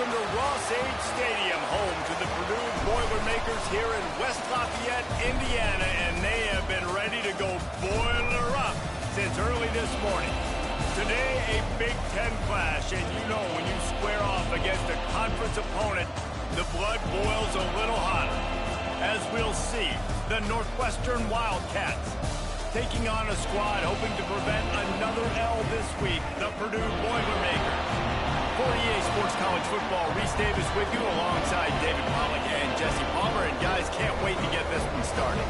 welcome to Ross-Age Stadium, home to the Purdue Boilermakers here in West Lafayette, Indiana, and they have been ready to go boiler up since early this morning. Today, a Big Ten clash, and you know when you square off against a conference opponent, the blood boils a little hotter. As we'll see, the Northwestern Wildcats taking on a squad hoping to prevent another L this week, the Purdue Boilermakers. For EA Sports College Football, Reese Davis with you alongside David Pollack and Jesse Palmer. And guys, can't wait to get this one started.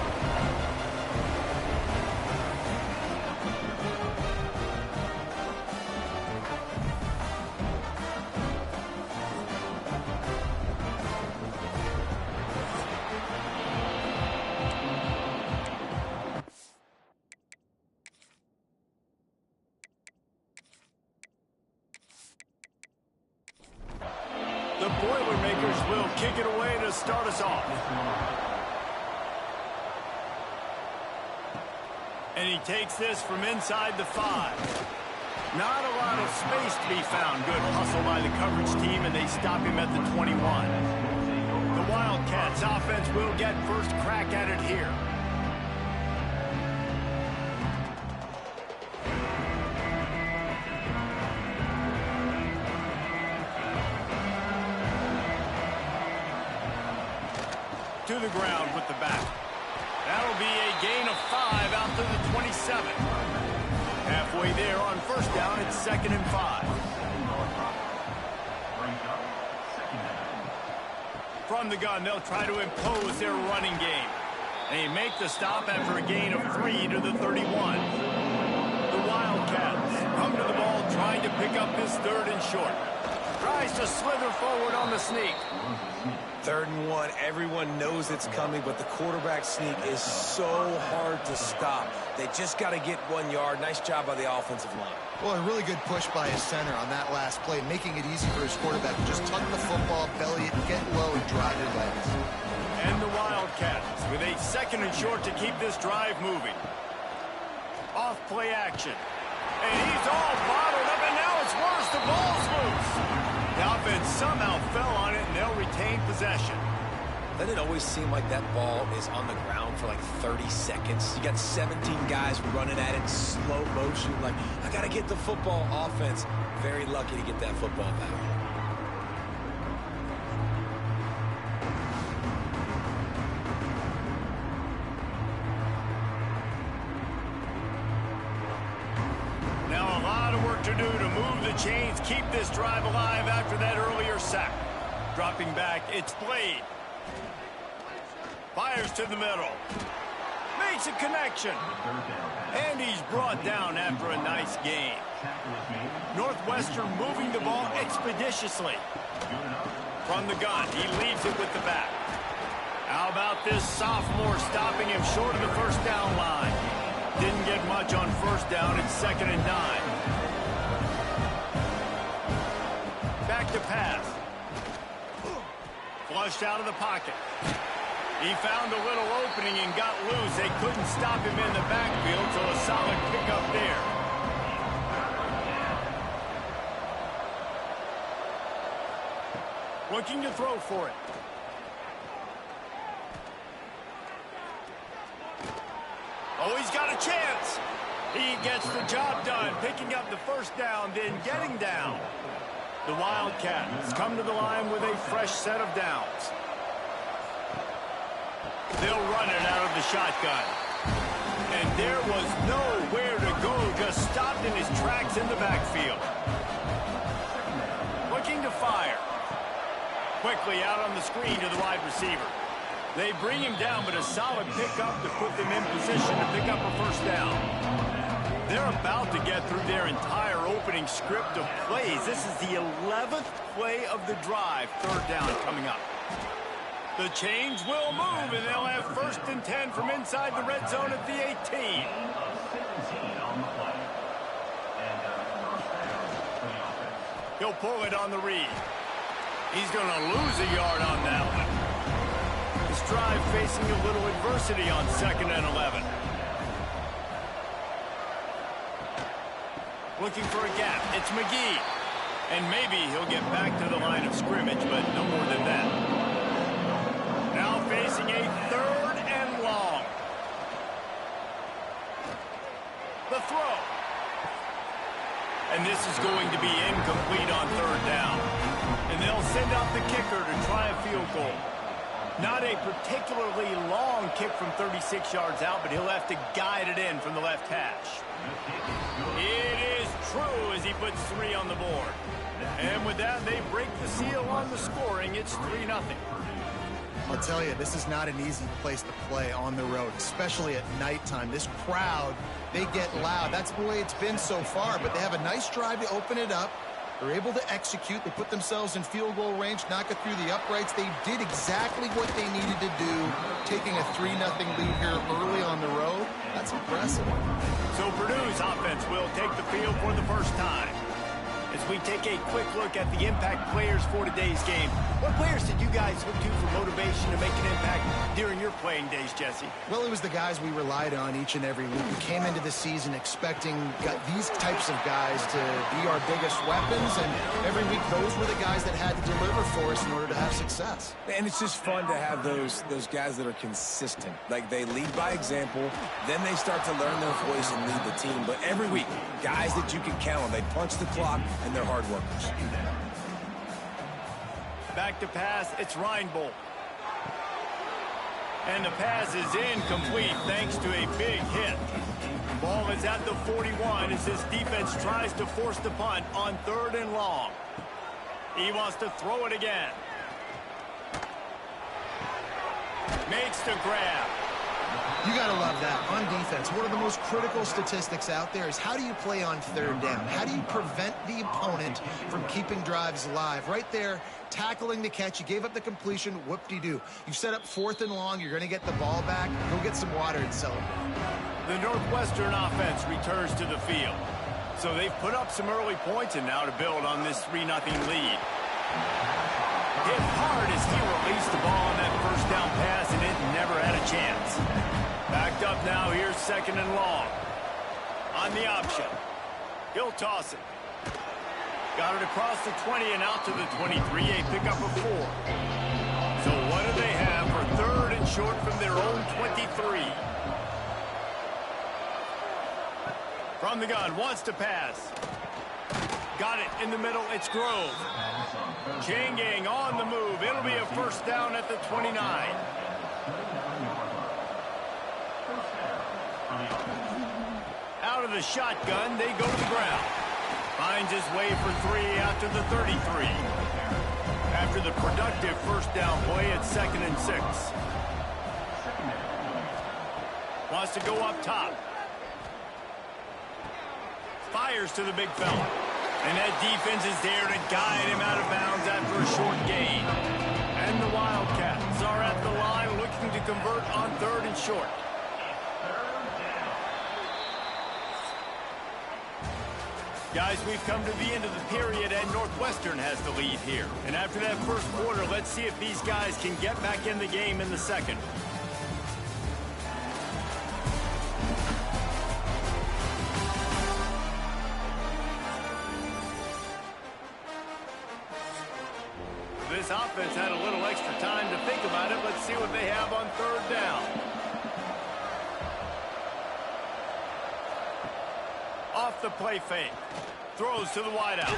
The Boilermakers will kick it away to start us off. And he takes this from inside the 5. Not a lot of space to be found. Good hustle by the coverage team, and they stop him at the 21. The Wildcats offense will get first crack at it here. To the ground with the back. That'll be a gain of 5 out to the 27. Halfway there on first down, it's 2nd and 5. From the gun, they'll try to impose their running game. They make the stop after a gain of 3 to the 31. The Wildcats come to the ball trying to pick up this 3rd and short. Tries to slither forward on the sneak. 3rd and 1, everyone knows it's coming, but the quarterback sneak is so hard to stop. They just got to get 1 yard. Nice job by the offensive line. Well, a really good push by his center on that last play, making it easy for his quarterback to just tuck the football, belly it, get low, and drive your legs. And the Wildcats with a 2nd and short to keep this drive moving. Off play action. And he's all bottled up, and now it's worse. The ball's loose. The offense somehow fell on it, and they'll retain possession. Doesn't it always seem like that ball is on the ground for like 30 seconds? You got 17 guys running at it, slow motion, like, I got to get the football. Offense, very lucky to get that football back. To do to move the chains, keep this drive alive after that earlier sack. Dropping back, it's Blade. Fires to the middle. Makes a connection. And he's brought down after a nice gain. Northwestern moving the ball expeditiously. From the gun, he leaves it with the back. How about this sophomore stopping him short of the first down line? Didn't get much on first down. It's 2nd and 9. Back to pass. Flushed out of the pocket. He found a little opening and got loose. They couldn't stop him in the backfield, so a solid pickup there. Looking to throw for it. Oh, he's got a chance. He gets the job done, picking up the first down, then getting down. The Wildcats come to the line with a fresh set of downs. They'll run it out of the shotgun. And there was nowhere to go, just stopped in his tracks in the backfield. Looking to fire. Quickly out on the screen to the wide receiver. They bring him down, but a solid pickup to put them in position to pick up a first down. They're about to get through their entire opening script of plays. This is the 11th play of the drive. 3rd down coming up. The chains will move, and they'll have 1st and 10 from inside the red zone at the 18. He'll pull it on the read. He's going to lose a yard on that one. This drive facing a little adversity on 2nd and 11. Looking for a gap. It's McGee. And maybe he'll get back to the line of scrimmage, but no more than that. Now facing a 3rd and long. The throw. And this is going to be incomplete on 3rd down. And they'll send out the kicker to try a field goal. Not a particularly long kick from 36 yards out, but he'll have to guide it in from the left hash. It is true as he puts 3 on the board. And with that, they break the seal on the scoring. It's 3-0. I'll tell you, this is not an easy place to play on the road, especially at nighttime. This crowd, they get loud. That's the way it's been so far, but they have a nice drive to open it up. They're able to execute. They put themselves in field goal range, knock it through the uprights. They did exactly what they needed to do, taking a 3-0 lead here early on the road. That's impressive. So Purdue's offense will take the field for the first time. As we take a quick look at the impact players for today's game, what players did you guys look to for motivation to make an impact during your playing days, Jesse? Well, it was the guys we relied on each and every week. We came into the season expecting these types of guys to be our biggest weapons, and every week those were the guys that had to deliver for us in order to have success. And it's just fun to have those guys that are consistent. Like, they lead by example, then they start to learn their voice and lead the team. But every week, guys that you can count on, they punch the clock, and they're hard workers. Back to pass, it's Reinbold. And the pass is incomplete thanks to a big hit. Ball is at the 41 as this defense tries to force the punt on 3rd and long. He wants to throw it again. Makes the grab. You got to love that. On defense, one of the most critical statistics out there is how do you play on 3rd down? How do you prevent the opponent from keeping drives alive? Right there, tackling the catch. You gave up the completion. Whoop-de-doo. You set up 4th and long. You're going to get the ball back. Go get some water and celebrate. The Northwestern offense returns to the field. So they've put up some early points and now to build on this 3-0 lead. Hit hard as he released the ball on that 1st down pass, and it never had a chance. Backed up now, here's 2nd and long. On the option. He'll toss it. Got it across the 20 and out to the 23, a pickup of 4. So what do they have for 3rd and short from their own 23? From the gun, wants to pass. Got it in the middle, it's Grove. Chain gang on the move. It'll be a 1st down at the 29. Out of the shotgun, they go to the ground. Finds his way for 3 out to the 33. After the productive 1st down play, it's 2nd and 6. Wants to go up top. Fires to the big fella. And that defense is there to guide him out of bounds after a short gain. And the Wildcats are at the line looking to convert on 3rd and short. Guys, we've come to the end of the period, and Northwestern has the lead here. And after that 1st quarter, let's see if these guys can get back in the game in the 2nd. This offense had a little extra time to think about it. Let's see what they have on 3rd down. Off the play fake. Throws to the wideout.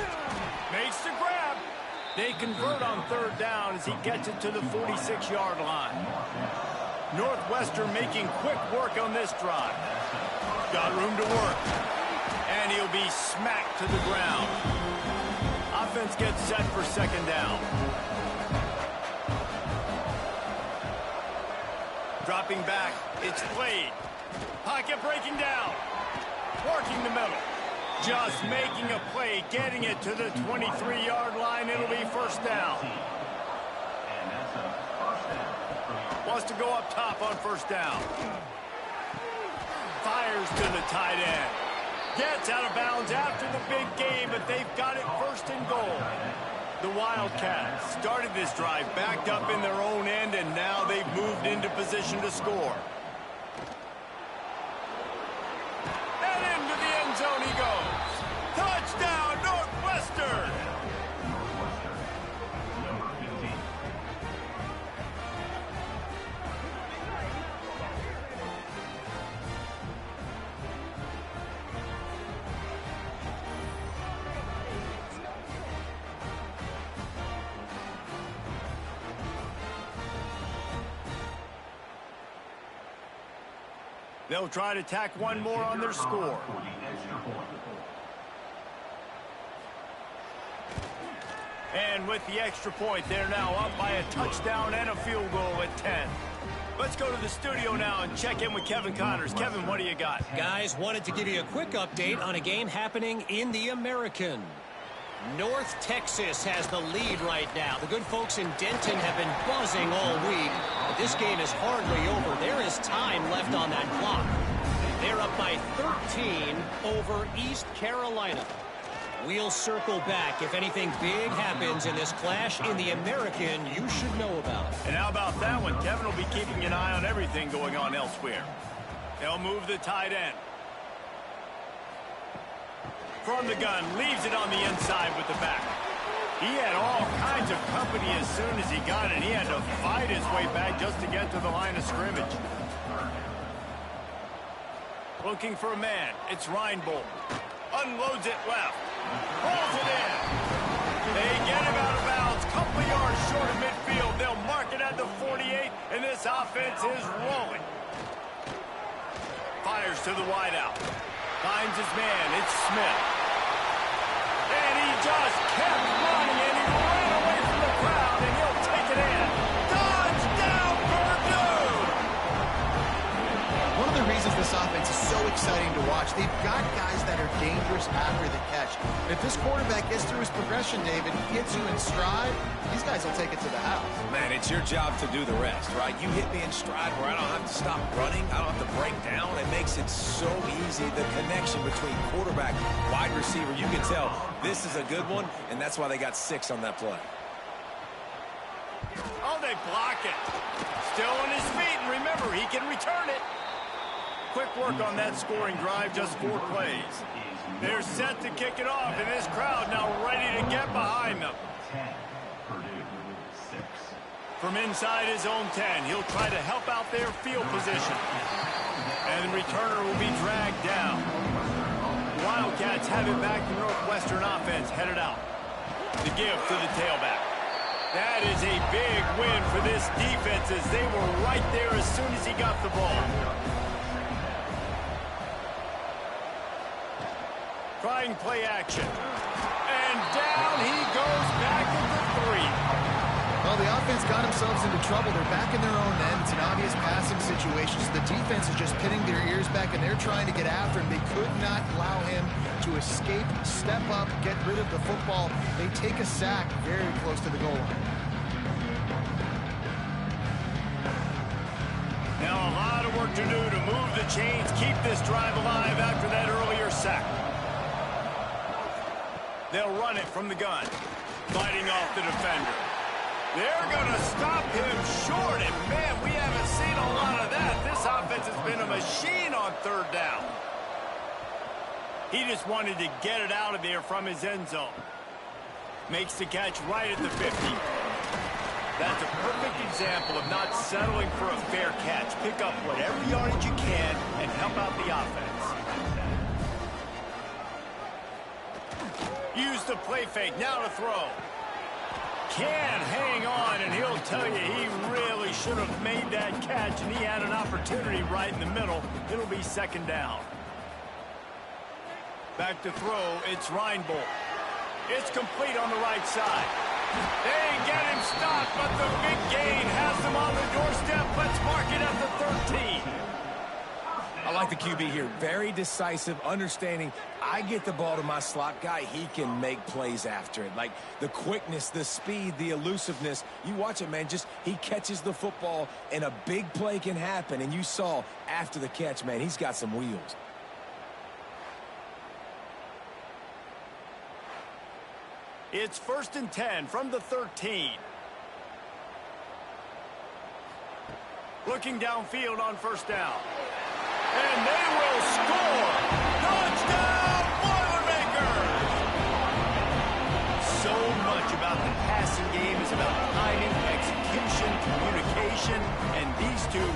Makes the grab. They convert on 3rd down as he gets it to the 46-yard line. Northwestern making quick work on this drive. Got room to work. And he'll be smacked to the ground. Offense gets set for 2nd down. Dropping back, it's Slade. Pocket breaking down. Working the middle. Just making a play, getting it to the 23-yard line. It'll be 1st down. Wants to go up top on 1st down. Fires to the tight end. Gets out of bounds after the big game, but they've got it 1st and goal. The Wildcats started this drive backed up in their own end, and now they've moved into position to score. And into the end zone he goes. Touchdown, Northwestern! They'll try to tack one more on their score. And with the extra point, they're now up by a touchdown and a field goal at 10. Let's go to the studio now and check in with Kevin Connors. Kevin, what do you got? Guys, wanted to give you a quick update on a game happening in the American. North Texas has the lead right now. The good folks in Denton have been buzzing all week, but this game is hardly over. There is time left on that clock. They're up by 13 over East Carolina. We'll circle back. If anything big happens in this clash in the American, you should know about it. And how about that one? Kevin will be keeping an eye on everything going on elsewhere. They'll move the tight end. From the gun, leaves it on the inside with the back. He had all kinds of company as soon as he got it. He had to fight his way back just to get to the line of scrimmage. Looking for a man. It's Reinbold. Unloads it left. Pulls it in. They get him out of bounds. Couple yards short of midfield. They'll mark it at the 48, and this offense is rolling. Fires to the wideout. Finds his man. It's Smith. And he just kept running, and he ran away from the crowd, and he'll take it in. Touchdown, Purdue! One of the reasons this offense is so exciting to watch, they've got guys that are dangerous after the catch. And if this quarterback gets through his progression, David, gets you in stride, these guys will take it to the house. Man, it's your job to do the rest, right? You hit me in stride where I don't have to stop running. I don't have to break down. It makes it so easy. The connection between quarterback, wide receiver, you can tell this is a good one, and that's why they got 6 on that play. Oh, they block it. Still on his feet, and remember, he can return it. Quick work on that scoring drive, just 4 plays. They're set to kick it off, and this crowd now ready to get behind them. From inside his own 10, he'll try to help out their field position. And the returner will be dragged down. Wildcats have it back to Northwestern offense headed out. The give to the tailback. That is a big win for this defense as they were right there as soon as he got the ball. Trying play action. And down he goes back at the 3. Well, the offense got themselves into trouble. They're back in their own end. It's an obvious passing situation. So the defense is just pinning their ears back, and they're trying to get after him. They could not allow him to escape, step up, get rid of the football. They take a sack very close to the goal line. Now a lot of work to do to move the chains, keep this drive alive after that earlier sack. They'll run it from the gun, fighting off the defender. They're going to stop him short, and man, we haven't seen a lot of that. This offense has been a machine on 3rd down. He just wanted to get it out of there from his end zone. Makes the catch right at the 50. That's a perfect example of not settling for a fair catch. Pick up whatever yardage you can and help out the offense. Use the play fake, now to throw. Can't hang on, and he'll tell you he really should have made that catch, and he had an opportunity right in the middle. It'll be 2nd down. Back to throw, it's Reinbold. It's complete on the right side. They get him stopped, but the big gain has them on the doorstep. Let's mark it at the 13. I like the QB here. Very decisive, understanding. I get the ball to my slot guy, he can make plays after it. Like the quickness, the speed, the elusiveness. You watch it, man. Just he catches the football, and a big play can happen. And you saw after the catch, man, he's got some wheels. It's 1st and 10 from the 13. Looking downfield on 1st down. And they will score! Touchdown, Boilermakers! So much about the passing game is about timing, execution, communication, and these two,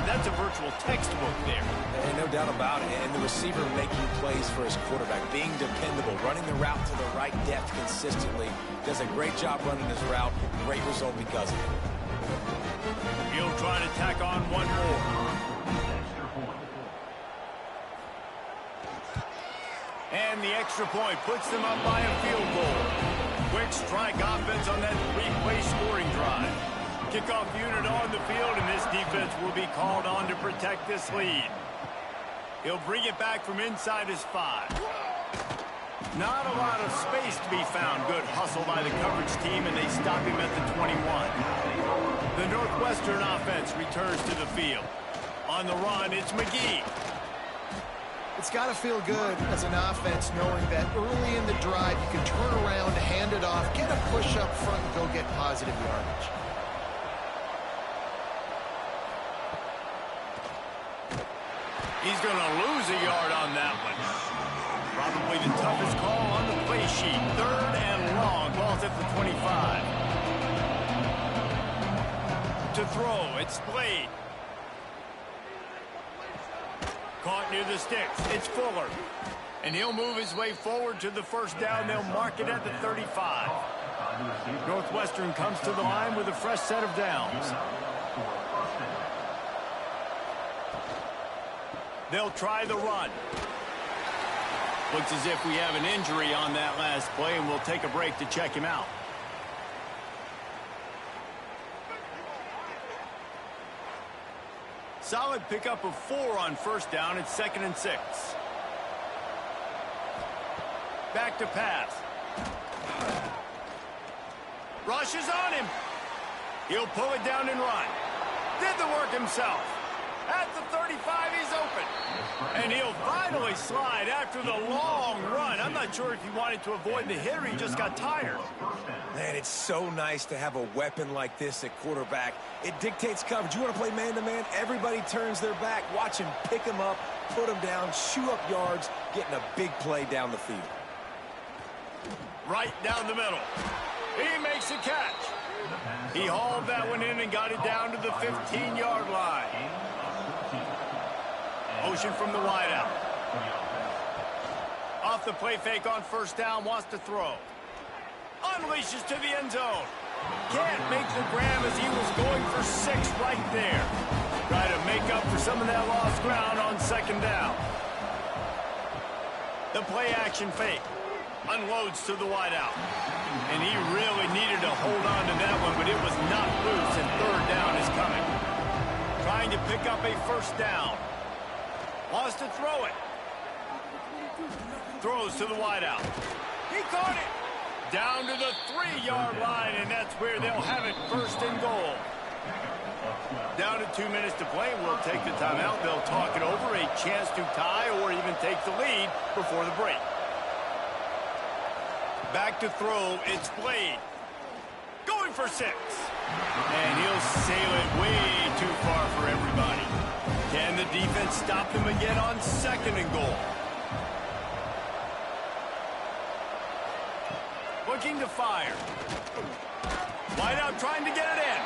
that's a virtual textbook there. And no doubt about it. And the receiver making plays for his quarterback, being dependable, running the route to the right depth consistently. Does a great job running his route. Great result because of it. He'll try to tack on one more. And the extra point puts them up by a field goal. Quick strike offense on that three-play scoring drive. Kickoff unit on the field, and this defense will be called on to protect this lead. He'll bring it back from inside his 5. Not a lot of space to be found. Good hustle by the coverage team, and they stop him at the 21. The Northwestern offense returns to the field. On the run, it's McGee. It's got to feel good as an offense knowing that early in the drive you can turn around, hand it off, get a push up front, and go get positive yardage. He's going to lose a yard on that one. Probably the toughest call on the play sheet. 3rd and long. Ball's at the 25. To throw, it's Blade. Caught near the sticks. It's Fuller. And he'll move his way forward to the first down. They'll mark it at the 35. Northwestern comes to the line with a fresh set of downs. They'll try the run. Looks as if we have an injury on that last play, and we'll take a break to check him out. Solid pickup of 4 on first down. It's 2nd and 6. Back to pass. Rush is on him. He'll pull it down and run. Did the work himself. At the 35, he's open. And he'll finally slide after the long run. I'm not sure if he wanted to avoid the hit or he just got tired. Man, it's so nice to have a weapon like this at quarterback. It dictates coverage. You want to play man-to-man? Everybody turns their back. Watch him pick him up, put him down, shoot up yards, getting a big play down the field. Right down the middle. He makes a catch. He hauled that one in and got it down to the 15-yard line. Motion from the wideout. Off the play fake on first down, wants to throw. Unleashes to the end zone. Can't make the grab as he was going for 6 right there. Try to make up for some of that lost ground on 2nd down. The play action fake. Unloads to the wideout. And he really needed to hold on to that one, but it was not loose, and 3rd down is coming. Trying to pick up a first down. Wants to throw it. Throws to the wideout. He caught it. Down to the 3-yard line, and that's where they'll have it 1st and goal. Down to 2 minutes to play. We'll take the timeout. They'll talk it over. A chance to tie or even take the lead before the break. Back to throw. It's Blade. Going for 6. And he'll sail it way too far for everybody. Can the defense stop them again on 2nd and goal? Looking to fire. Wideout trying to get it in.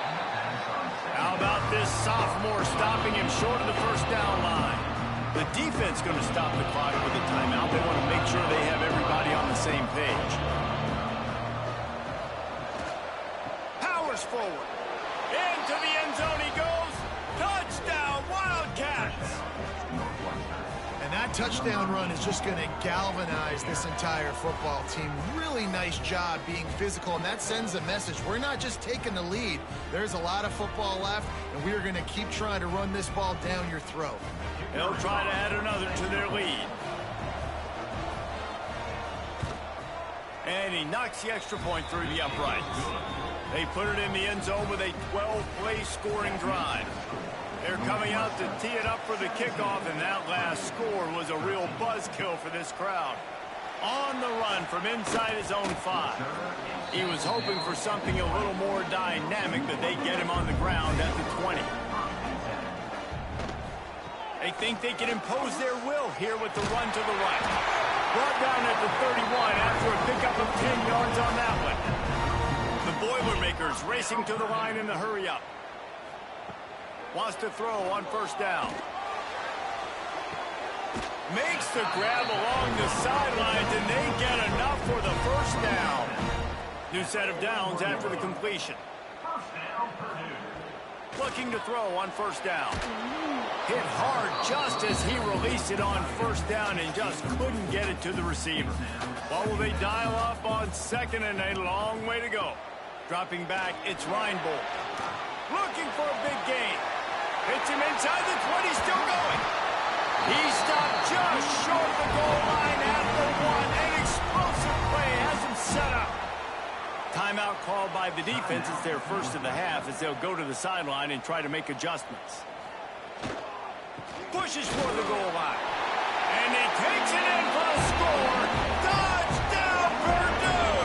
How about this sophomore stopping him short of the first down line? The defense going to stop the clock with a timeout. They want to make sure they have everybody on the same page. Powers forward. Into the end zone he goes. Touchdown, Wildcats! And that touchdown run is just going to galvanize this entire football team. Really nice job being physical, and that sends a message. We're not just taking the lead. There's a lot of football left, and we are going to keep trying to run this ball down your throat. They'll try to add another to their lead. And he knocks the extra point through the uprights. They put it in the end zone with a 12-play scoring drive. They're coming out to tee it up for the kickoff, and that last score was a real buzzkill for this crowd. On the run from inside his own 5. He was hoping for something a little more dynamic, but they get him on the ground at the 20. They think they can impose their will here with the run to the right. Brought down at the 31 after a pickup of 10 yards on that one. The Boilermakers racing to the line in the hurry-up. Wants to throw on first down. Makes the grab along the sidelines, and they get enough for the first down. New set of downs after the completion. Looking to throw on first down. Hit hard just as he released it on first down and just couldn't get it to the receiver. What will they dial up on second and a long way to go? Dropping back, it's Reinbold. Looking for a big gain. Hits him inside the 20, still going. He stopped just short of the goal line at the 1. An explosive play has him set up. Timeout called by the defense. It's their first of the half as they'll go to the sideline and try to make adjustments. Pushes for the goal line. And he takes it in for the score. Touchdown, Purdue!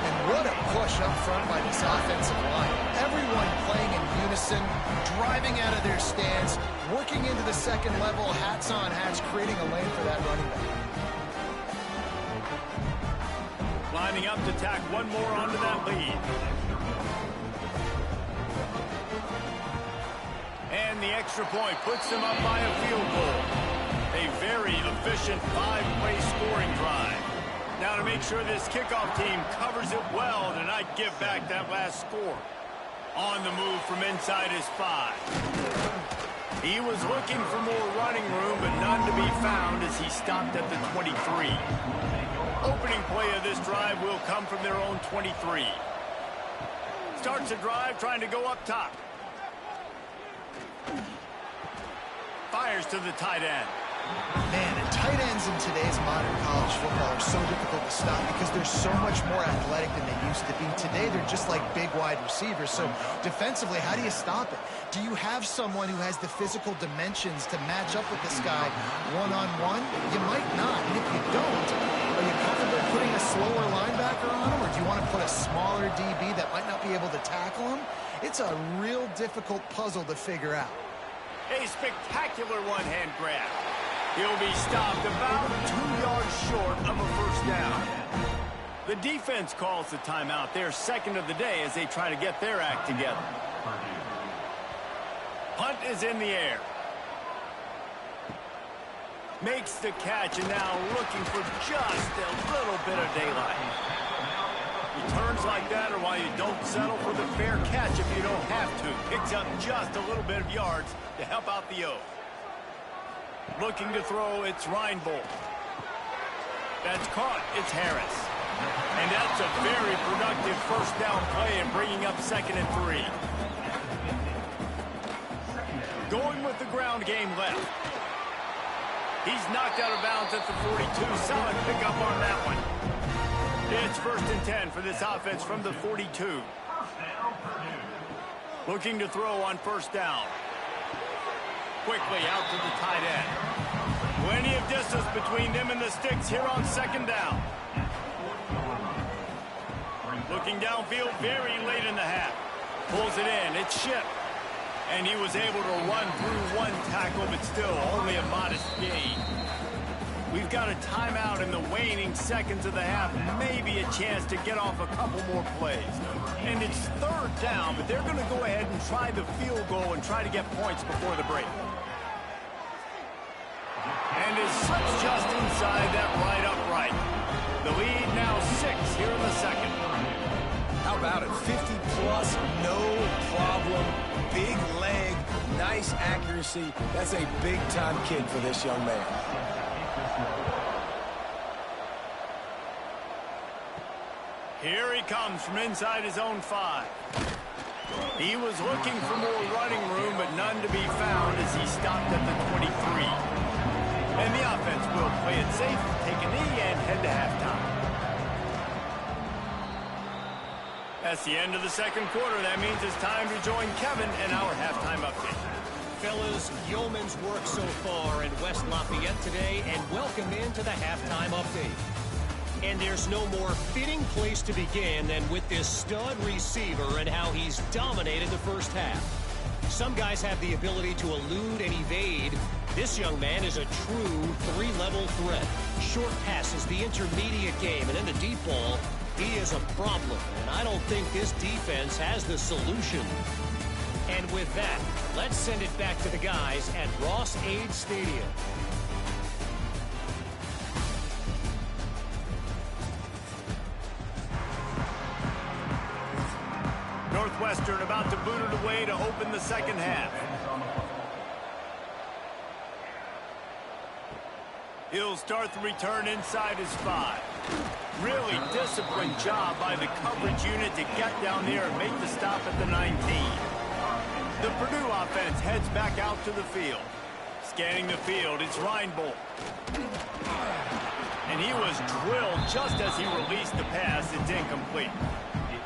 And what a push up front by this offensive line. Everyone playing in unison, driving out of their stance, working into the second level, hats on hats, creating a lane for that running back. Lining up to tack one more onto that lead. And the extra point puts them up by a field goal. A very efficient 5-play scoring drive. Now to make sure this kickoff team covers it well to not give back that last score. On the move from inside his 5. He was looking for more running room, but none to be found as he stopped at the 23. Opening play of this drive will come from their own 23. Starts the drive trying to go up top. Fires to the tight end. Man, and tight ends in today's modern college football are so difficult to stop because they're so much more athletic than they used to be. Today, they're just like big wide receivers. So defensively, how do you stop it? Do you have someone who has the physical dimensions to match up with this guy one-on-one? You might not. And if you don't, are you comfortable putting a slower linebacker on him, or do you want to put a smaller DB that might not be able to tackle him? It's a real difficult puzzle to figure out. A spectacular one-hand grab. He'll be stopped about 2 yards short of a first down. The defense calls the timeout. Their second of the day as they try to get their act together. Punt is in the air. Makes the catch and now looking for just a little bit of daylight. Returns like that are why you don't settle for the fair catch if you don't have to. Picks up just a little bit of yards to help out the O. Looking to throw, it's Reinbold. That's caught, it's Harris. And that's a very productive first down play and bringing up second and 3. Going with the ground game left. He's knocked out of bounds at the 42. Solid pickup on that one. It's first and 10 for this offense from the 42. Looking to throw on first down. Quickly out to the tight end. Plenty of distance between them and the sticks here on second down. Looking downfield very late in the half. Pulls it in. It's Ship. And he was able to run through one tackle, but still only a modest gain. We've got a timeout in the waning seconds of the half. Maybe a chance to get off a couple more plays. And it's third down, but they're going to go ahead and try the field goal and try to get points before the break. And is slips just inside that right upright. The lead now 6 here in the second. How about it? 50-plus, no problem. Big leg, nice accuracy. That's a big-time kid for this young man. Here he comes from inside his own 5. He was looking for more running room, but none to be found as he stopped at the 23. And the offense will play it safe, take a knee, and head to halftime. That's the end of the second quarter. That means it's time to join Kevin in our halftime update. Fellas, yeoman's work so far in West Lafayette today, and welcome into the halftime update. And there's no more fitting place to begin than with this stud receiver and how he's dominated the first half. Some guys have the ability to elude and evade. This young man is a true three-level threat. Short passes, the intermediate game, and in the deep ball, he is a problem. And I don't think this defense has the solution. And with that, let's send it back to the guys at Ross-Ade Stadium. Northwestern about to boot it away to open the second half. He'll start the return inside his 5. Really disciplined job by the coverage unit to get down there and make the stop at the 19. The Purdue offense heads back out to the field. Scanning the field, it's Reinbold. And he was drilled just as he released the pass. It's incomplete.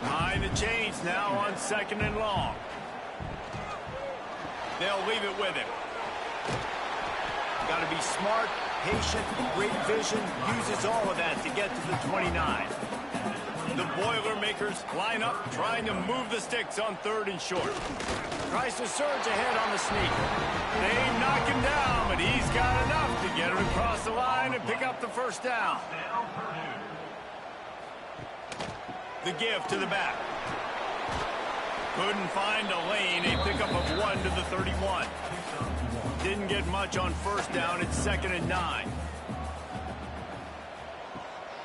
Behind the chains now on 2nd and long. They'll leave it with him. Got to be smart, patient, great vision, uses all of that to get to the 29. The Boilermakers line up, trying to move the sticks on 3rd and short. Tries to surge ahead on the sneak. They knock him down, but he's got enough to get it across the line and pick up the first down. The give to the back. Couldn't find a lane, a pickup of 1 to the 31. Didn't get much on first down. It's 2nd and 9.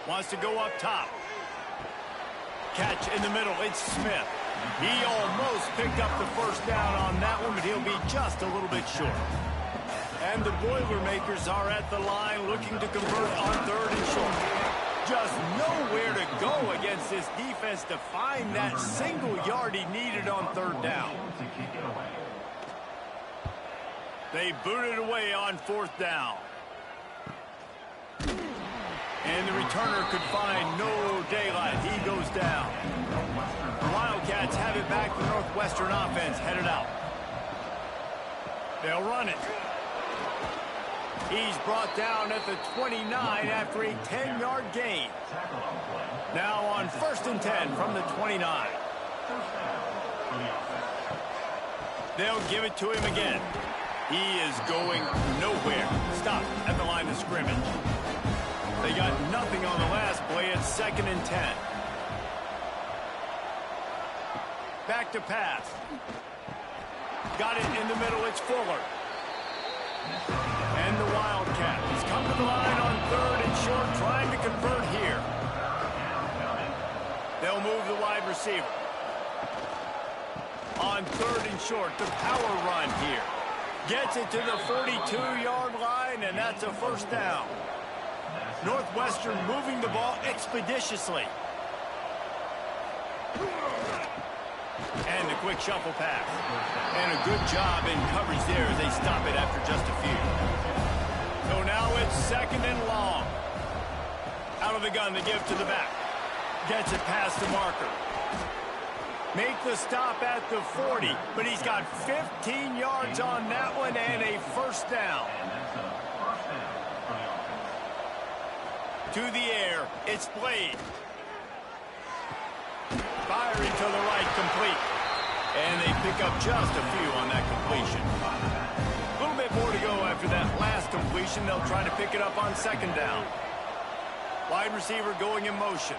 Wants to go up top. Catch in the middle. It's Smith. He almost picked up the first down on that one, but he'll be just a little bit short. And the Boilermakers are at the line looking to convert on 3rd and short. Just nowhere to go against this defense to find that single yard he needed on 3rd down. They booted away on 4th down. And the returner could find no daylight. He goes down. The Wildcats have it back. The Northwestern offense headed out. They'll run it. He's brought down at the 29 after a 10-yard gain. Now on 1st and 10 from the 29. They'll give it to him again. He is going nowhere. Stop at the line of scrimmage. They got nothing on the last play. It's 2nd and 10. Back to pass. Got it in the middle. It's Fuller. And the Wildcats come to the line on 3rd and short, trying to convert here. They'll move the wide receiver. On 3rd and short, the power run here. Gets it to the 42-yard line, and that's a first down. Northwestern moving the ball expeditiously. And a quick shuffle pass. And a good job in coverage there as they stop it after just a few. So now it's 2nd and long. Out of the gun, the give to the back. Gets it past the marker. Make the stop at the 40, but he's got 15 yards on that one and a first down. To the air, it's Blade. Firing to the right, complete. And they pick up just a few on that completion. A little bit more to go after that last completion. They'll try to pick it up on 2nd down. Wide receiver going in motion.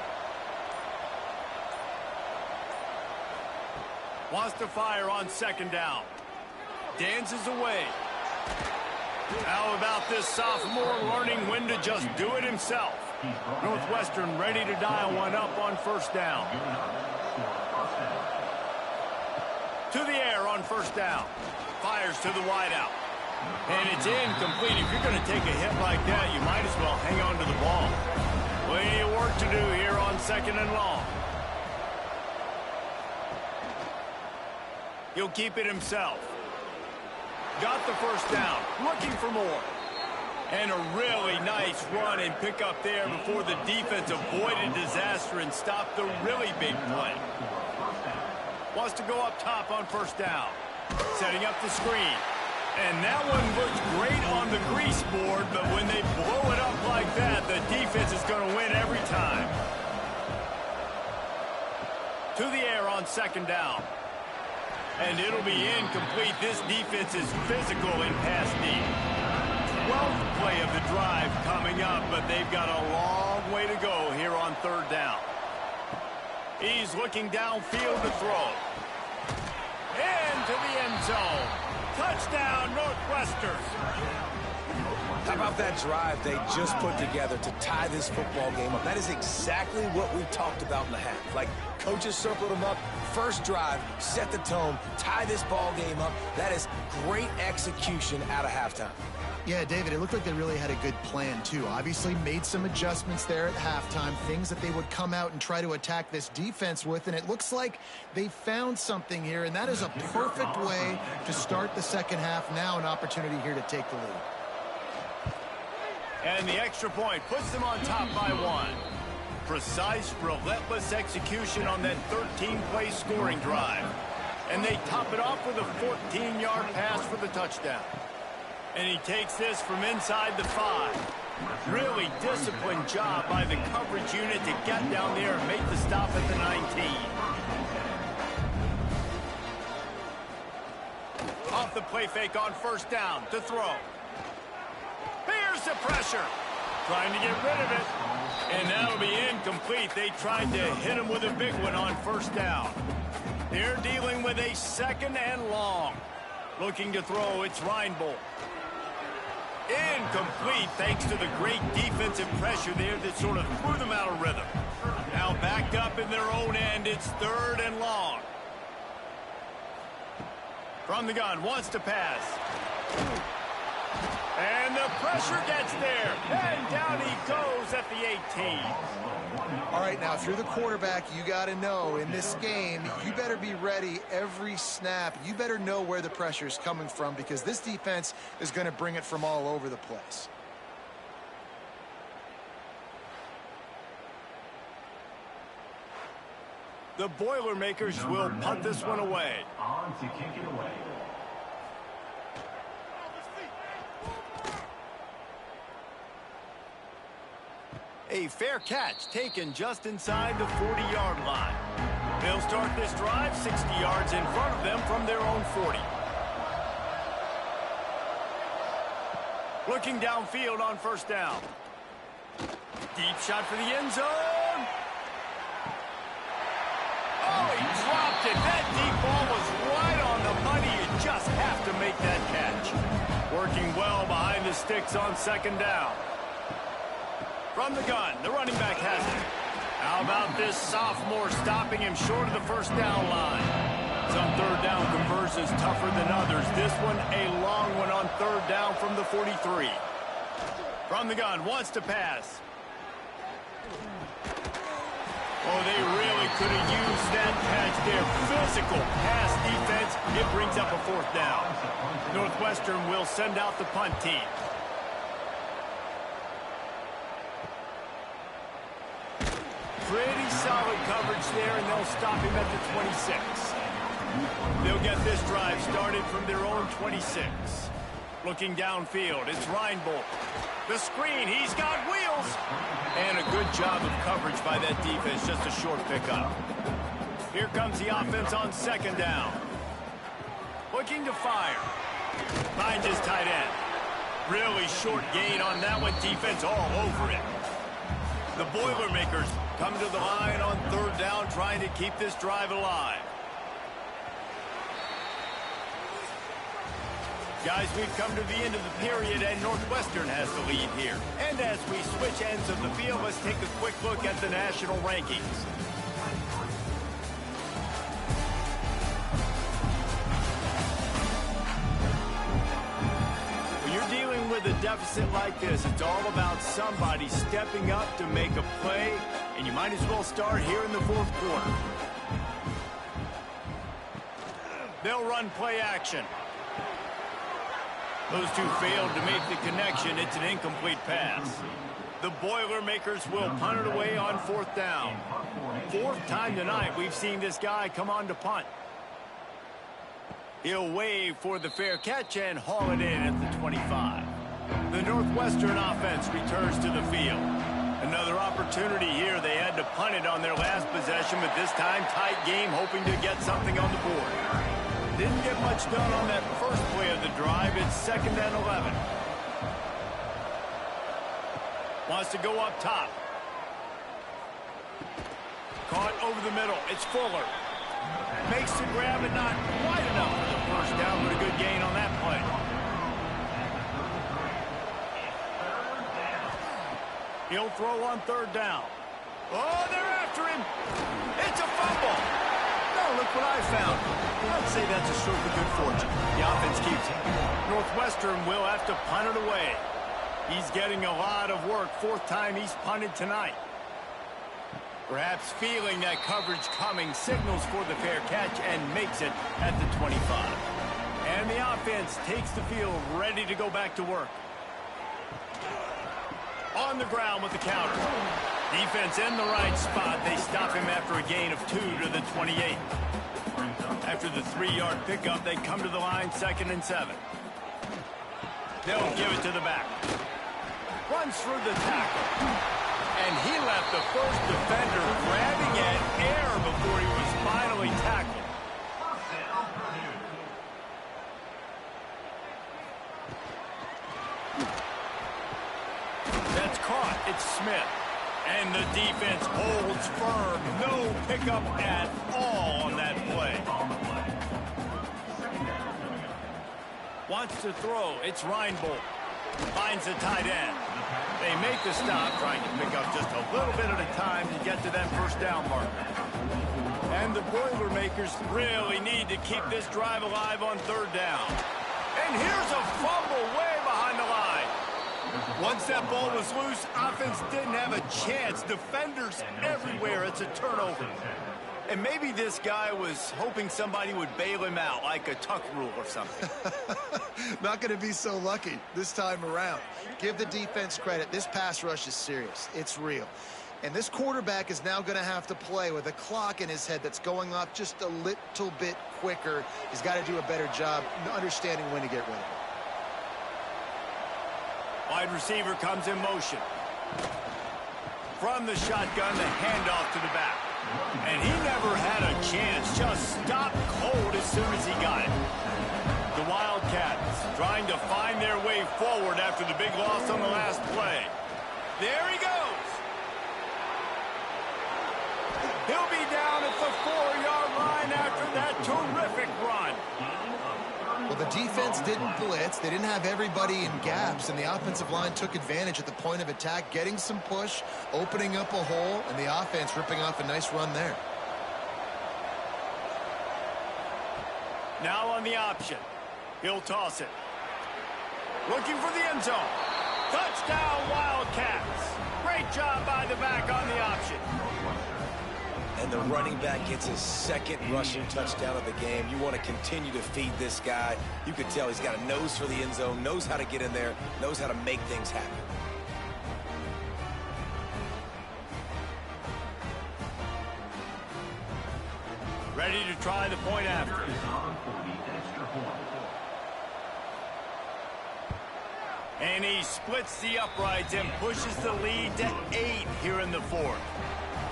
Wants to fire on 2nd down. Dances away. How about this sophomore learning when to just do it himself? Northwestern ready to dial one up on 1st down. To the air on 1st down. Fires to the wideout. And it's incomplete. If you're going to take a hit like that, you might as well hang on to the ball. Plenty of work to do here on 2nd and long. He'll keep it himself. Got the first down. Looking for more. And a really nice run and pick up there before the defense avoided disaster and stopped the really big play. Wants to go up top on 1st down. Setting up the screen. And that one looks great on the grease board, but when they blow it up like that, the defense is going to win every time. To the air on 2nd down. And it'll be incomplete. This defense is physical in pass D. 12th play of the drive coming up, but they've got a long way to go here on 3rd down. He's looking downfield to throw. Into the end zone. Touchdown, Northwestern. How about that drive they just put together to tie this football game up? That is exactly what we talked about in the half. Like, coaches circled them up. First drive, set the tone, tie this ball game up. That is great execution out of halftime. Yeah, David, it looked like they really had a good plan, too. Obviously made some adjustments there at halftime, things that they would come out and try to attack this defense with, and it looks like they found something here, and that is a perfect way to start the second half. Now an opportunity here to take the lead. And the extra point puts them on top by 1. Precise, relentless execution on that 13-play scoring drive. And they top it off with a 14-yard pass for the touchdown. And he takes this from inside the 5. Really disciplined job by the coverage unit to get down there and make the stop at the 19. Off the play fake on first down to throw. Here's the pressure. Trying to get rid of it. And that'll be incomplete. They tried to hit him with a big one on first down. They're dealing with a 2nd and long. Looking to throw, it's Reinbold. Incomplete thanks to the great defensive pressure there that sort of threw them out of rhythm. Now backed up in their own end, it's 3rd and long. From the gun, wants to pass. And the pressure gets there. And down he goes at the 18. All right, now, if you're the quarterback, you got to know in this game, you better be ready every snap. You better know where the pressure is coming from because this defense is going to bring it from all over the place. The Boilermakers will punt this one away. On to kick it away. A fair catch taken just inside the 40-yard line. They'll start this drive 60 yards in front of them from their own 40. Looking downfield on first down. Deep shot for the end zone. Oh, he dropped it. That deep ball was right on the money. You just have to make that catch. Working well behind the sticks on second down. From the gun, the running back has it. How about this sophomore stopping him short of the first down line? Some third down conversions tougher than others. This one a long one on third down from the 43. From the gun, wants to pass. Oh, they really could have used that catch there. Physical pass defense. It brings up a 4th down. Northwestern will send out the punt team. Pretty solid coverage there, and they'll stop him at the 26. They'll get this drive started from their own 26. Looking downfield, it's Reinbold. The screen, he's got wheels. And a good job of coverage by that defense, just a short pickup. Here comes the offense on second down. Looking to fire. Finds his tight end. Really short gain on that one, defense all over it. The Boilermakers come to the line on third down, trying to keep this drive alive. Guys, we've come to the end of the period, and Northwestern has the lead here. And as we switch ends of the field, let's take a quick look at the national rankings. When you're dealing with a deficit like this, it's all about somebody stepping up to make a play, and you might as well start here in the fourth quarter. They'll run play action. Those two failed to make the connection. It's an incomplete pass. The Boilermakers will punt it away on fourth down. 4th time tonight we've seen this guy come on to punt. He'll wave for the fair catch and haul it in at the 25. The Northwestern offense returns to the field. Another opportunity here. They had to punt it on their last possession, but this time tight game, hoping to get something on the board. Didn't get much done on that first play of the drive. It's 2nd and 11. Wants to go up top. Caught over the middle. It's Fuller. Makes the grab, and not quite enough for the first down, but a good gain on that play. He'll throw on third down. Oh, they're after him. It's a fumble. Oh, look what I found. I'd say that's a stroke of good fortune. The offense keeps it. Northwestern will have to punt it away. He's getting a lot of work. Fourth time he's punted tonight. Perhaps feeling that coverage coming, signals for the fair catch and makes it at the 25. And the offense takes the field, ready to go back to work. On the ground with the counter. Defense in the right spot. They stop him after a gain of 2 to the 28. After the 3-yard pickup, they come to the line, 2nd and 7. They'll give it to the back. Runs through the tackle. And he left the first defender grabbing at air before he was finally tackled. That's caught. It's Smith. And the defense holds firm. No pickup at all on that play. Wants to throw. It's Reinbold. Finds the tight end. They make the stop, trying to pick up just a little bit at a time to get to that first down marker. And the Boilermakers really need to keep this drive alive on third down. And here's a fumble way behind the line. Once that ball was loose, offense didn't have a chance. Defenders everywhere. It's a turnover. And maybe this guy was hoping somebody would bail him out, like a tuck rule or something. Not going to be so lucky this time around. Give the defense credit. This pass rush is serious. It's real. And this quarterback is now going to have to play with a clock in his head that's going up just a little bit quicker. He's got to do a better job understanding when to get rid of it. Wide receiver comes in motion. From the shotgun, the handoff to the back. And he never had a chance. Just stopped cold as soon as he got it. The Wildcats trying to find their way forward after the big loss on the last play. There he goes. He'll be down at the 4-yard line after that terrific run. Well, the defense didn't blitz. They didn't have everybody in gaps, and the offensive line took advantage at the point of attack, getting some push, opening up a hole, and the offense ripping off a nice run there. Now on the option. He'll toss it. Looking for the end zone. Touchdown, Wildcats. Great job by the back on the option. And the running back gets his second rushing touchdown of the game. You want to continue to feed this guy. You could tell he's got a nose for the end zone, knows how to get in there, knows how to make things happen. Ready to try the point after. And he splits the uprights and pushes the lead to 8 here in the fourth.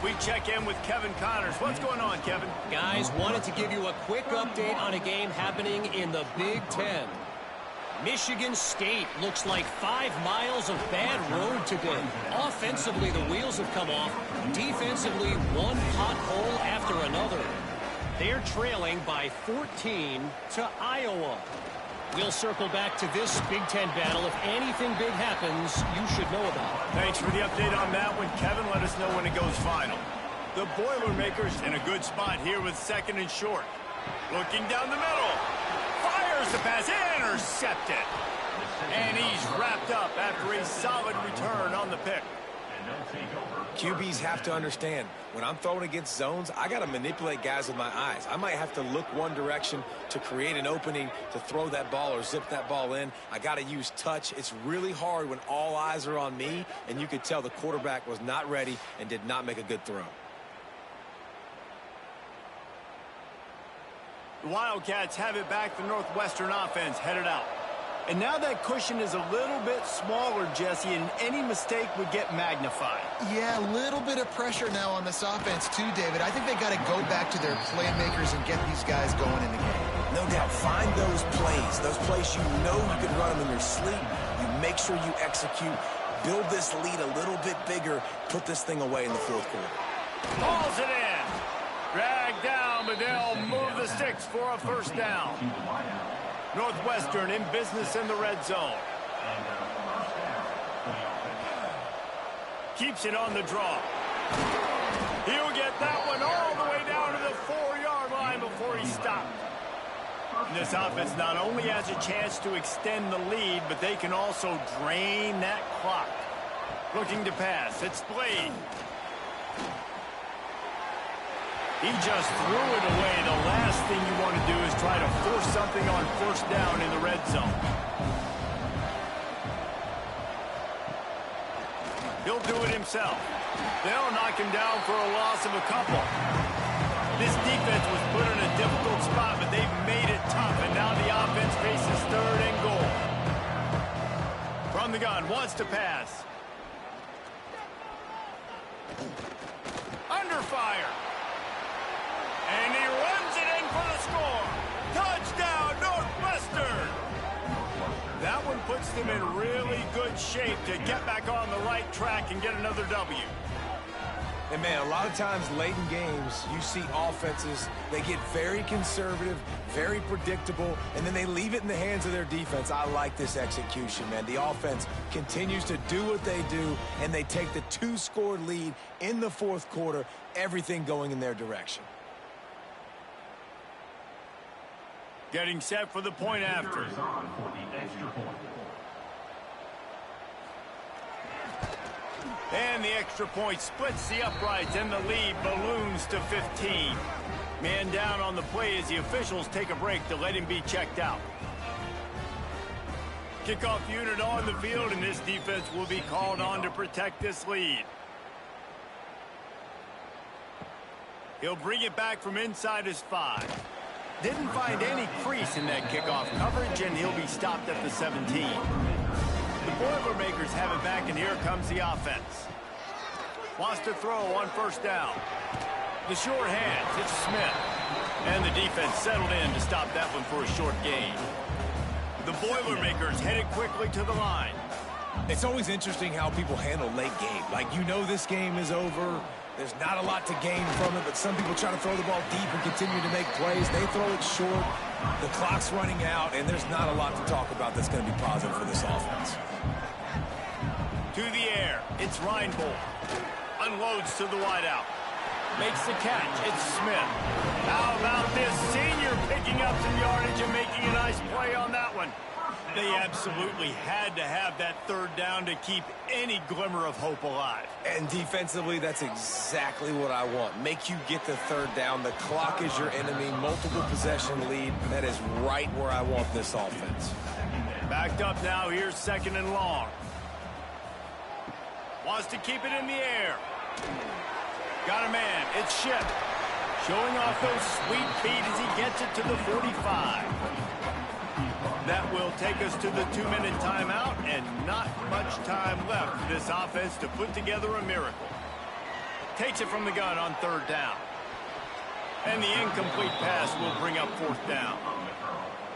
We check in with Kevin Connors. What's going on, Kevin? Guys, wanted to give you a quick update on a game happening in the Big Ten. Michigan State looks like 5 miles of bad road today. Offensively, the wheels have come off. Defensively, one pothole after another. They're trailing by 14 to Iowa. We'll circle back to this Big Ten battle. If anything big happens, you should know about it. Thanks for the update on that one, Kevin. Let us know when it goes final. The Boilermakers in a good spot here with 2nd and short. Looking down the middle. Fires the pass. Intercepted. And he's wrapped up after a solid return on the pick. QBs have to understand, when I'm throwing against zones, I got to manipulate guys with my eyes. I might have to look one direction to create an opening to throw that ball or zip that ball in. I got to use touch. It's really hard when all eyes are on me, and you could tell the quarterback was not ready and did not make a good throw. The Wildcats have it back. The Northwestern offense headed out. And now that cushion is a little bit smaller, Jesse, and any mistake would get magnified. Yeah, a little bit of pressure now on this offense too, David. I think they got to go back to their playmakers and get these guys going in the game. No doubt. Find those plays you know you can run them in your sleep. You make sure you execute. Build this lead a little bit bigger. Put this thing away in the fourth quarter. Hauls it in. Dragged down, but they'll move the sticks for a first down. Northwestern in business in the red zone. Keeps it on the draw. He'll get that one all the way down to the 4-yard line before he stopped. This offense not only has a chance to extend the lead, but they can also drain that clock. Looking to pass. It's Blade. He just threw it away. The last thing you want to do is try to force something on first down in the red zone. He'll do it himself. They'll knock him down for a loss of a couple. This defense was put in a difficult spot, but they've made it tough, and now the offense faces 3rd and goal. From the gun, wants to pass. Under fire. And he runs it in for the score. Touchdown, Northwestern. That one puts them in really good shape to get back on the right track and get another W. And, man, a lot of times late in games, you see offenses, they get very conservative, very predictable, and then they leave it in the hands of their defense. I like this execution, man. The offense continues to do what they do, and they take the 2-score lead in the 4th quarter, everything going in their direction. Getting set for the point after. And the extra point splits the uprights, and the lead balloons to 15. Man down on the play as the officials take a break to let him be checked out. Kickoff unit on the field, and this defense will be called on to protect this lead. He'll bring it back from inside his 5. Didn't find any crease in that kickoff coverage, and he'll be stopped at the 17. The Boilermakers have it back, and here comes the offense. Wants to throw on first down. The short hands, it's Smith. And the defense settled in to stop that one for a short gain. The Boilermakers headed quickly to the line. It's always interesting how people handle late game. Like, you know this game is over. There's not a lot to gain from it, but some people try to throw the ball deep and continue to make plays. They throw it short. The clock's running out, and there's not a lot to talk about that's going to be positive for this offense. To the air, it's Reinbold. Unloads to the wideout. Makes the catch. It's Smith. How about this senior picking up some yardage and making a nice play on that one? They absolutely had to have that 3rd down to keep any glimmer of hope alive. And defensively, that's exactly what I want. Make you get the 3rd down. The clock is your enemy. Multiple possession lead. That is right where I want this offense. Backed up now. Here's 2nd and long. Wants to keep it in the air. Got a man. It's Ship. Showing off those sweet feet as he gets it to the 45. That will take us to the 2-minute timeout, and not much time left for this offense to put together a miracle. Takes it from the gun on 3rd down. And the incomplete pass will bring up 4th down.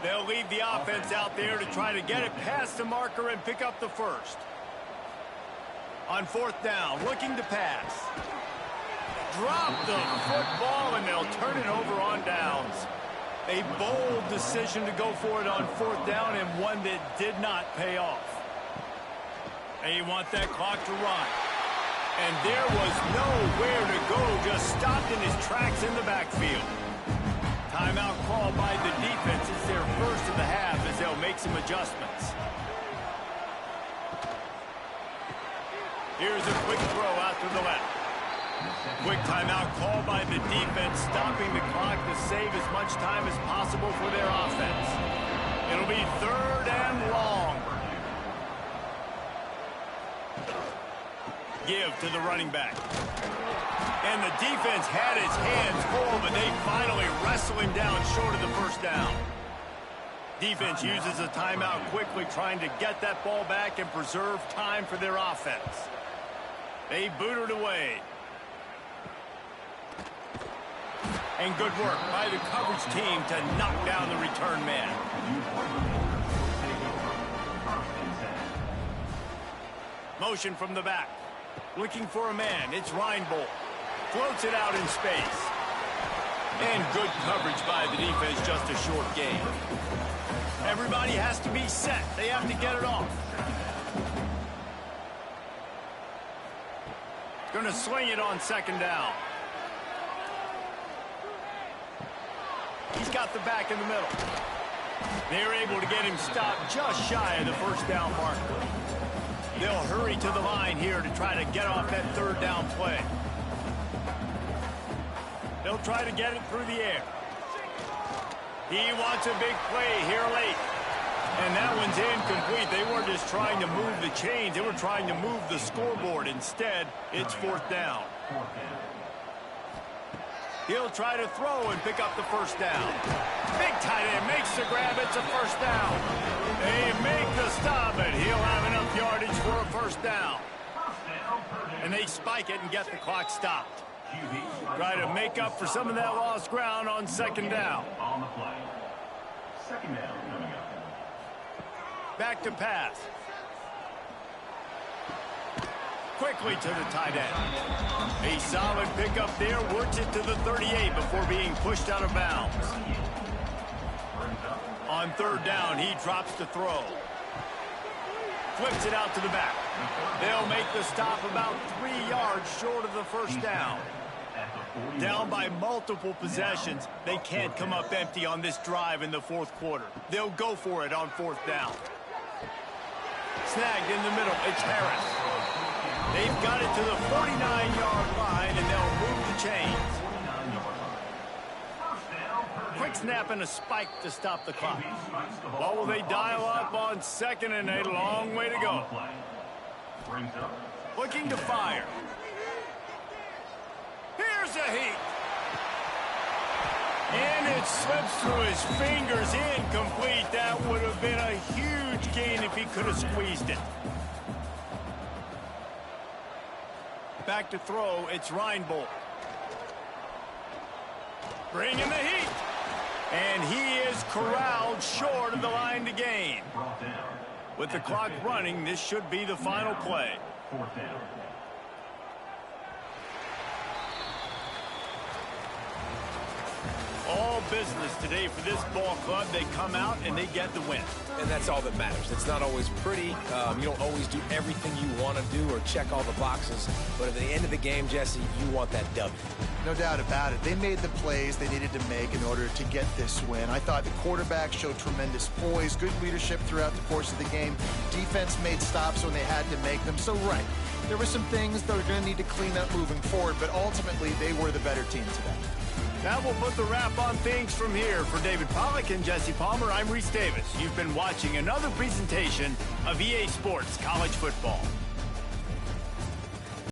They'll leave the offense out there to try to get it past the marker and pick up the 1st. On 4th down, looking to pass. Drop the football, and they'll turn it over on downs. A bold decision to go for it on 4th down, and one that did not pay off. They want that clock to run. And there was nowhere to go, just stopped in his tracks in the backfield. Timeout called by the defense. It's their first of the half as they'll make some adjustments. Here's a quick throw out to the left. Quick timeout called by the defense, stopping the clock to save as much time as possible for their offense. It'll be 3rd and long. Give to the running back. And the defense had his hands full, but they finally wrestle him down short of the 1st down. Defense uses a timeout quickly, trying to get that ball back and preserve time for their offense. They boot it away. And good work by the coverage team to knock down the return man. Motion from the back. Looking for a man. It's Reinbold. Floats it out in space. And good coverage by the defense, just a short gain. Everybody has to be set. They have to get it off. Going to sling it on second down. He's got the back in the middle. They're able to get him stopped just shy of the first down marker. They'll hurry to the line here to try to get off that third down play. They'll try to get it through the air. He wants a big play here late. And that one's incomplete. They weren't just trying to move the chains. They were trying to move the scoreboard. Instead, it's fourth down. He'll try to throw and pick up the first down. Big tight end makes the grab. It's a first down. They make the stop, and he'll have enough yardage for a first down. And they spike it and get the clock stopped. Try to make up for some of that lost ground on second down. On the play. Second down coming up. Back to pass. Quickly to the tight end. A solid pickup there. Works it to the 38 before being pushed out of bounds. On third down, he drops to throw. Flips it out to the back. They'll make the stop about 3 yards short of the first down. Down by multiple possessions, they can't come up empty on this drive in the fourth quarter. They'll go for it on fourth down. Snagged in the middle. It's Harris. They've got it to the 49-yard line, and they'll move the chains. Quick snap and a spike to stop the clock. What will they dial up on second and a long way to go? Looking to fire. Here's a heat. And it slips through his fingers, incomplete. That would have been a huge gain if he could have squeezed it. Back to throw, it's Reinbold. Bringing the heat. And he is corralled short of the line to gain. With the clock running, this should be the final play. Fourth down. All business today for this ball club. They come out and they get the win. And that's all that matters. It's not always pretty. You don't always do everything you want to do or check all the boxes. But at the end of the game, Jesse, you want that W. No doubt about it. They made the plays they needed to make in order to get this win. I thought the quarterback showed tremendous poise, good leadership throughout the course of the game. Defense made stops when they had to make them. So, right, there were some things that are going to need to clean up moving forward, but ultimately they were the better team today. That will put the wrap on things from here. For David Pollack and Jesse Palmer, I'm Reese Davis. You've been watching another presentation of EA Sports College Football.